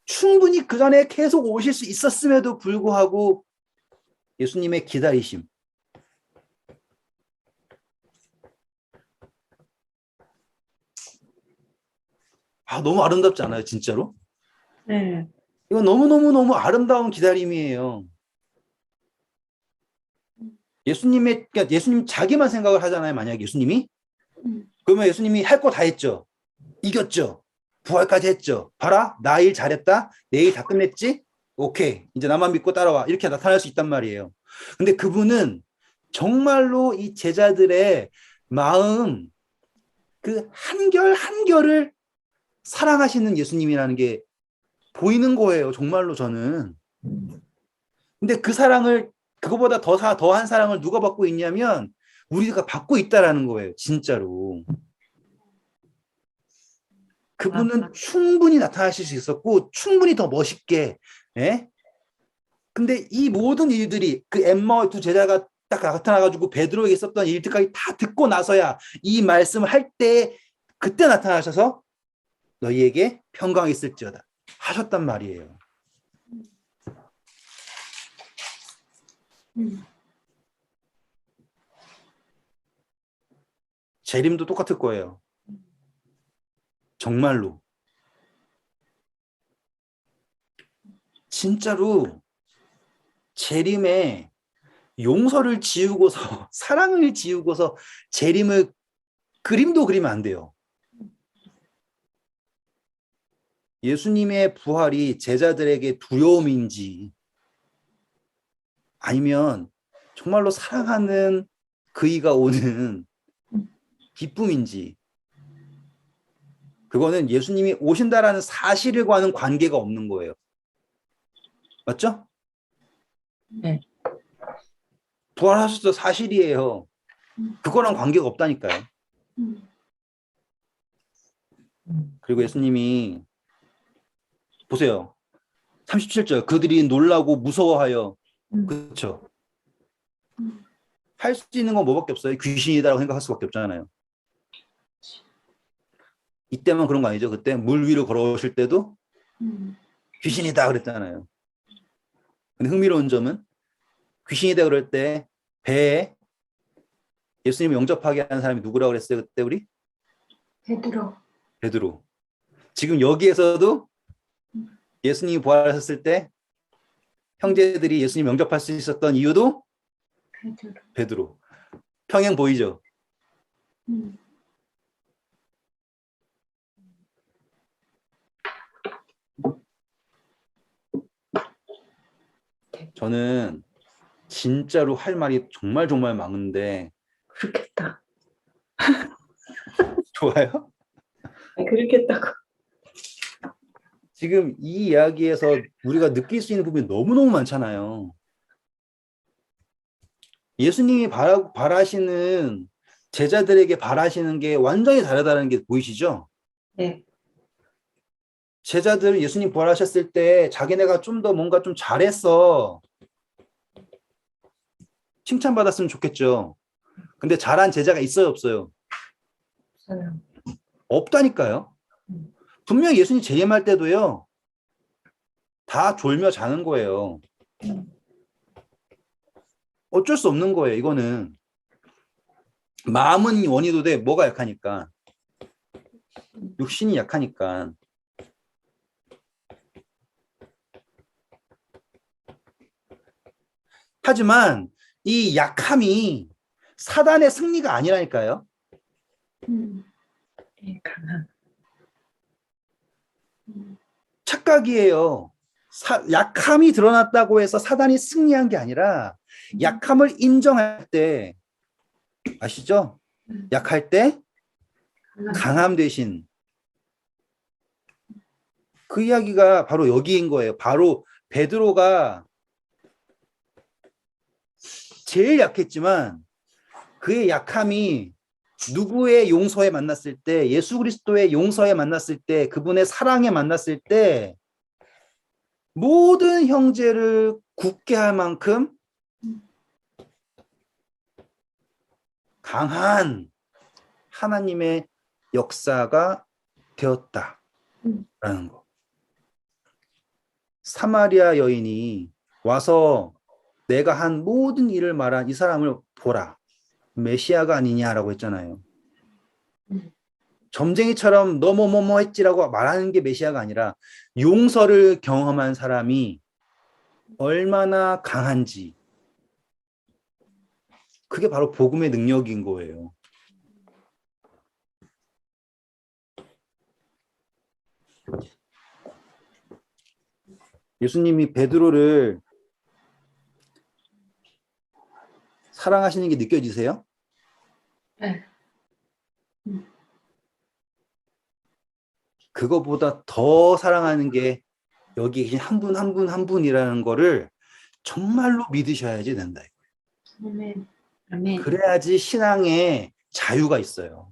충분히 그 전에 계속 오실 수 있었음에도 불구하고 예수님의 기다리심. 너무 아름답지 않아요, 진짜로? 네. 이건 너무너무너무 아름다운 기다림이에요. 그러니까 예수님 자기만 생각을 하잖아요. 만약에 예수님이. 음. 그러면 예수님이 할 거 다 했죠. 이겼죠. 부활까지 했죠. 봐라, 나 일 잘했다. 내 일 다 끝냈지? 오케이. 이제 나만 믿고 따라와. 이렇게 나타날 수 있단 말이에요. 근데 그분은 정말로 이 제자들의 마음, 그 한결 한결을 사랑하시는 예수님이라는 게 보이는 거예요. 정말로 저는. 근데 그 사랑을, 그거보다 더한 사랑을 누가 받고 있냐면 우리가 받고 있다라는 거예요. 진짜로. 그분은 충분히 나타나실 수 있었고 충분히 더 멋있게. 예? 근데 이 모든 일들이 그 엠마오 두 제자가 딱 나타나가지고 베드로에게 있었던 일들까지 다 듣고 나서야 이 말씀을 할 때 그때 나타나셔서 너희에게 평강이 있을지어다 하셨단 말이에요. 재림도 똑같을 거예요. 정말로. 진짜로 재림에 용서를 지우고서 사랑을 지우고서 재림을 그림도 그리면 안 돼요. 예수님의 부활이 제자들에게 두려움인지 아니면 정말로 사랑하는 그이가 오는 기쁨인지 그거는 예수님이 오신다라는 사실과는 관계가 없는 거예요. 맞죠? 네. 부활하셨어 사실이에요. 그거랑 관계가 없다니까요. 그리고 예수님이 보세요. 37절 그들이 놀라고 무서워하여 그렇죠. 할 수 있는 건 뭐밖에 없어요. 귀신이다라고 생각할 수밖에 없잖아요. 이때만 그런 거 아니죠. 그때 물 위로 걸어오실 때도 귀신이다 그랬잖아요. 근데 흥미로운 점은 귀신이다 그럴 때 배에 예수님을 영접하게 하는 사람이 누구라고 그랬어요? 그때 우리? 베드로. 지금 여기에서도 예수님이 부활하셨을 때 형제들이 예수님 영접할 수 있었던 이유도 베드로. 평행 보이죠? 저는 진짜로 할 말이 정말 많은데 그렇겠다. 좋아요? 그렇겠다고. 지금 이 이야기에서 우리가 느낄 수 있는 부분이 너무너무 많잖아요. 예수님이 바라시는 제자들에게 바라시는 게 완전히 다르다는 게 보이시죠? 네. 제자들 예수님 부활하셨을 때 자기네가 좀 더 뭔가 좀 잘했어. 칭찬받았으면 좋겠죠. 근데 잘한 제자가 있어요, 없어요? 없어요. 없다니까요. 분명히 예수님 재림할 때도요. 다 졸며 자는 거예요. 어쩔 수 없는 거예요, 이거는. 마음은 원이도 돼. 뭐가 약하니까. 육신이 약하니까. 하지만 이 약함이 사단의 승리가 아니라니까요. 강한. 착각이에요. 약함이 드러났다고 해서 사단이 승리한 게 아니라 약함을 인정할 때 아시죠? 약할 때 강함 대신 그 이야기가 바로 여기인 거예요. 바로 베드로가 제일 약했지만 그의 약함이 누구의 용서에 만났을 때 예수 그리스도의 용서에 만났을 때 그분의 사랑에 만났을 때 모든 형제를 굳게 할 만큼 강한 하나님의 역사가 되었다라는 거. 사마리아 여인이 와서 내가 한 모든 일을 말한 이 사람을 보라. 메시아가 아니냐라고 했잖아요. 점쟁이처럼 너 뭐뭐뭐 했지라고 말하는 게 메시아가 아니라 용서를 경험한 사람이 얼마나 강한지 그게 바로 복음의 능력인 거예요. 예수님이 베드로를 사랑하시는 게 느껴지세요? 네. 그거보다 더 사랑하는 게 여기 계신 한 분 한 분 한 분이라는 거를 정말로 믿으셔야지 된다. 아멘. 아멘. 그래야지 신앙에 자유가 있어요.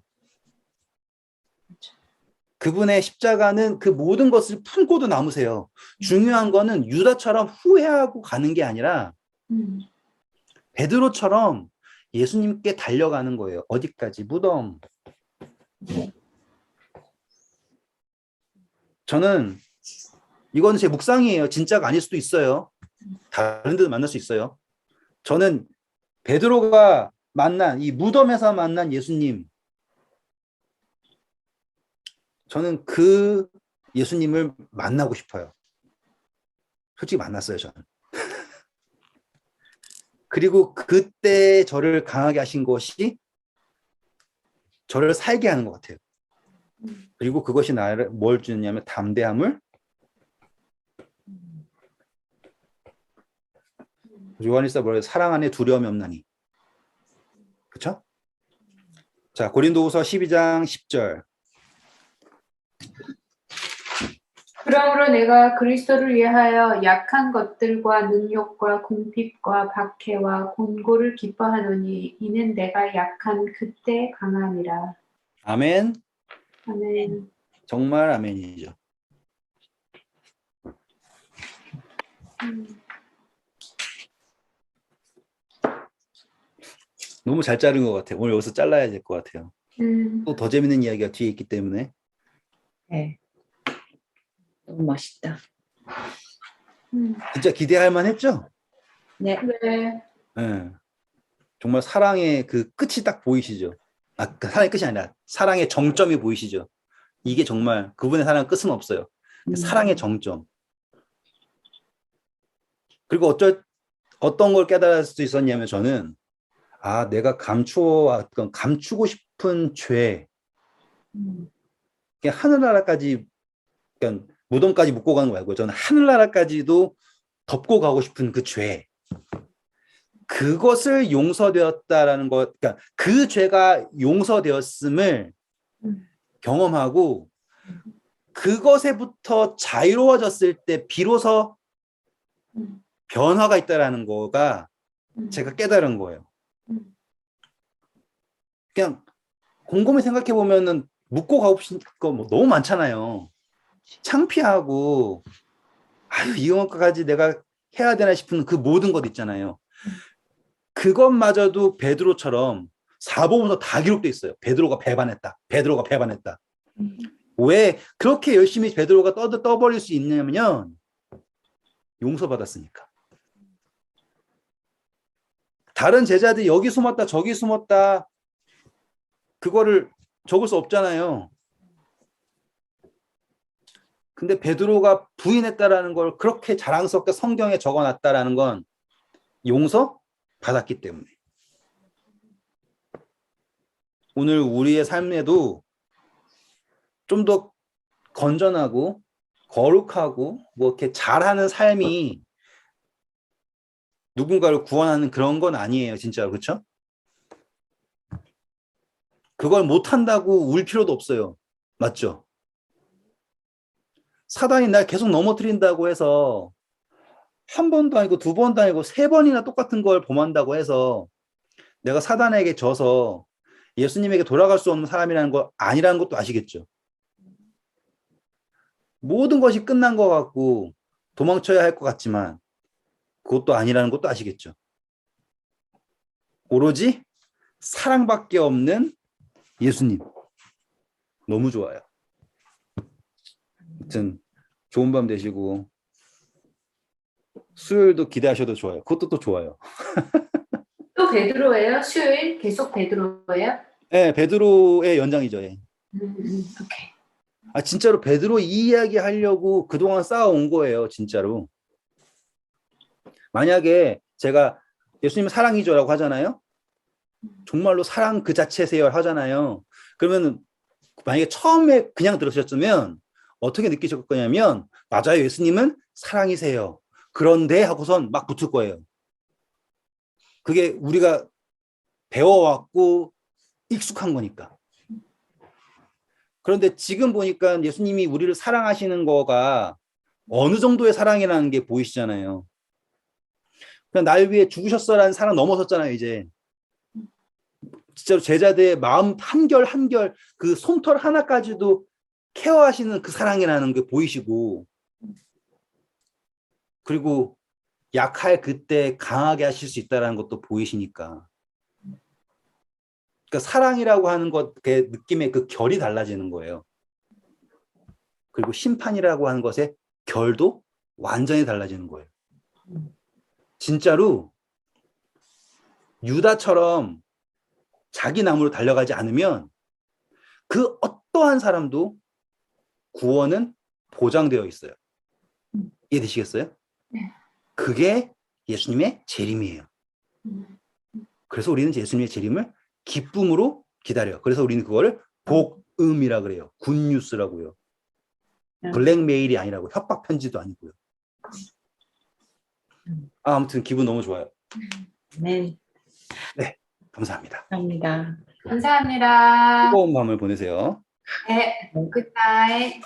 그분의 십자가는 그 모든 것을 품고도 남으세요. 중요한 거는 유다처럼 후회하고 가는 게 아니라 베드로처럼 예수님께 달려가는 거예요. 어디까지? 무덤. 저는 이건 제 묵상이에요. 진짜가 아닐 수도 있어요. 다른 데도 만날 수 있어요. 저는 베드로가 만난 이 무덤에서 만난 예수님, 저는 그 예수님을 만나고 싶어요. 솔직히 만났어요, 저는. 그리고 그때 저를 강하게 하신 것이 저를 살게 하는 것 같아요. 그리고 그것이 나를 뭘 주느냐면 담대함을, 요한일서 뭐래요? 사랑 안에 두려움이 없나니. 그렇죠? 자, 고린도후서 12장 10절. 그러므로 내가 그리스도를 위하여 약한 것들과 능욕과 궁핍과 박해와 곤고를 기뻐하노니 이는 내가 약한 그때 강함이라. 아멘. 아멘. 정말 아멘이죠. 너무 잘 자른 것 같아요. 오늘 여기서 잘라야 될 것 같아요. 또 더 재밌는 이야기가 뒤에 있기 때문에. 네. 너무 멋있다. 진짜 기대할 만했죠? 네. 네. 네. 정말 사랑의 그 끝이 딱 보이시죠? 아, 그 사랑의 끝이 아니라 사랑의 정점이 보이시죠? 이게 정말 그분의 사랑 끝은 없어요. 사랑의 정점. 그리고 어떤 걸 깨달을 수 있었냐면 저는 아, 내가 감추고 싶은 죄, 그냥 하늘나라까지, 그냥 무덤까지 묻고 가는 거 말고 저는 하늘나라까지도 덮고 가고 싶은 그 죄, 그것을 용서되었다라는 것, 그러니까 그 죄가 용서되었음을 경험하고 그것에부터 자유로워졌을 때 비로소 변화가 있다라는 거가 제가 깨달은 거예요. 그냥 곰곰이 생각해 보면은 묻고 가고 싶은 거 뭐 너무 많잖아요. 창피하고 아유 이것까지 내가 해야 되나 싶은 그 모든 것 있잖아요. 그것마저도 베드로처럼 사복음서 다 기록돼 있어요. 베드로가 배반했다. 베드로가 배반했다. 왜 그렇게 열심히 베드로가 떠버릴 수 있냐면 용서받았으니까. 다른 제자들이 여기 숨었다 저기 숨었다 그거를 적을 수 없잖아요. 근데 베드로가 부인했다라는 걸 그렇게 자랑스럽게 성경에 적어놨다라는 건 용서 받았기 때문에. 오늘 우리의 삶에도 좀 더 건전하고 거룩하고 뭐 이렇게 잘하는 삶이 누군가를 구원하는 그런 건 아니에요, 진짜로. 그렇죠? 그걸 못한다고 울 필요도 없어요. 맞죠? 사단이 날 계속 넘어뜨린다고 해서 한 번도 아니고 두 번도 아니고 세 번이나 똑같은 걸 범한다고 해서 내가 사단에게 져서 예수님에게 돌아갈 수 없는 사람이라는 거 아니라는 것도 아시겠죠? 모든 것이 끝난 것 같고 도망쳐야 할 것 같지만 그것도 아니라는 것도 아시겠죠? 오로지 사랑밖에 없는 예수님. 너무 좋아요. 아무튼 좋은 밤 되시고 수요일도 기대하셔도 좋아요. 그것도 또 좋아요. 또 베드로예요? 수요일 계속 베드로예요? 네, 베드로의 연장이죠. 예. 오케이. 아 진짜로 베드로 이 이야기 하려고 그동안 쌓아온 거예요. 진짜로. 만약에 제가 예수님 사랑이죠라고 하잖아요. 정말로 사랑 그 자체세요 하잖아요. 그러면 만약에 처음에 그냥 들으셨으면 어떻게 느끼실 거냐면 맞아요. 예수님은 사랑이세요. 그런데 하고선 막 붙을 거예요. 그게 우리가 배워왔고 익숙한 거니까. 그런데 지금 보니까 예수님이 우리를 사랑하시는 거가 어느 정도의 사랑이라는 게 보이시잖아요. 그냥 날 위해 죽으셨어라는 사랑 넘어섰잖아요, 이제. 진짜로 제자들의 마음 한결 한결 그 솜털 하나까지도 케어하시는 그 사랑이라는 게 보이시고, 그리고 약할 그때 강하게 하실 수 있다는 것도 보이시니까. 그러니까 사랑이라고 하는 것, 그 느낌의 그 결이 달라지는 거예요. 그리고 심판이라고 하는 것의 결도 완전히 달라지는 거예요. 진짜로 유다처럼 자기 나무로 달려가지 않으면 그 어떠한 사람도 구원은 보장되어 있어요. 이해되시겠어요? 네. 그게 예수님의 재림이에요. 그래서 우리는 예수님의 재림을 기쁨으로 기다려요. 그래서 우리는 그거를 복음이라 그래요. 굿뉴스라고요. 블랙메일이 아니라고, 협박 편지도 아니고요. 아무튼 기분 너무 좋아요. 네. 네, 감사합니다. 감사합니다. 감사합니다. 뜨거운 밤을 보내세요. 네, 굿나잇.